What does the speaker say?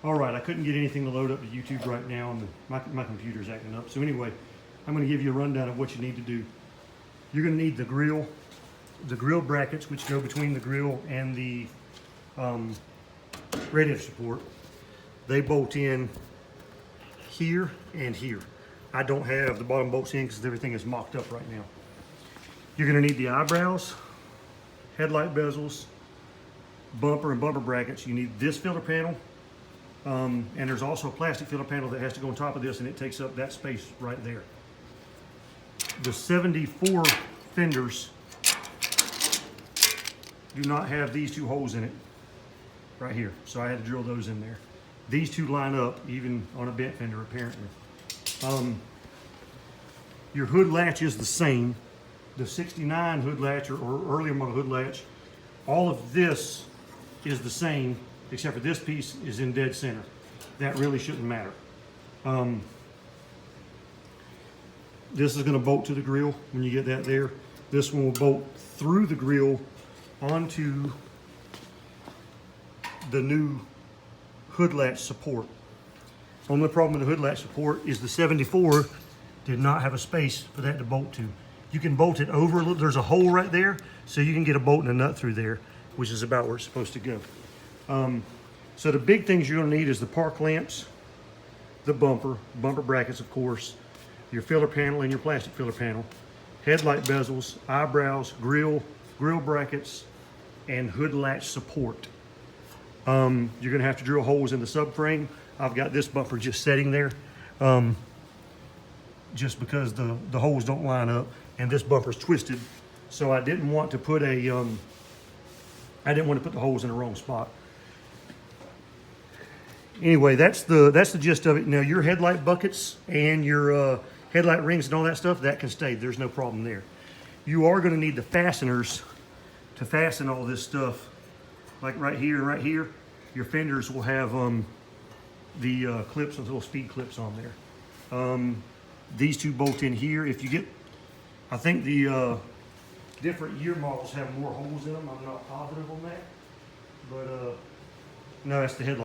All right, I couldn't get anything to load up to YouTube right now, and my computer's acting up. So anyway, I'm going to give you a rundown of what you need to do. You're going to need the grill brackets, which go between the grill and the radiator support. They bolt in here and here. I don't have the bottom bolts in because everything is mocked up right now. You're going to need the eyebrows, headlight bezels, bumper and bumper brackets. You need this filter panel, and there's also a plastic filter panel that has to go on top of this, and it takes up that space right there. The 74 fenders do not have these two holes in it right here, so I had to drill those in there. These two line up even on a bent fender apparently. Your hood latch is the same. The 69 hood latch or earlier model hood latch, all of this is the same except for this piece is in dead center. That really shouldn't matter. This is going to bolt to the grill when you get that there. This one will bolt through the grill onto the new hood latch support. Only problem with the hood latch support is the 74 did not have a space for that to bolt to. You can bolt it over a little, there's a hole right there, so you can get a bolt and a nut through there, which is about where it's supposed to go. So the big things you're gonna need is the park lamps, the bumper brackets of course, your filler panel and your plastic filler panel, headlight bezels, eyebrows, grill brackets, and hood latch support. You're gonna have to drill holes in the subframe. I've got this bumper just sitting there, just because the holes don't line up, and this bumper's twisted, so I didn't want to put the holes in the wrong spot. Anyway, that's the gist of it. Now your headlight buckets and your headlight rings and all that stuff, that can stay. There's no problem there. You are going to need the fasteners to fasten all this stuff. Like right here and right here, your fenders will have the clips, those little speed clips on there. These two bolt in here. If you get, I think the different year models have more holes in them. I'm not positive on that, but no, that's the headlight.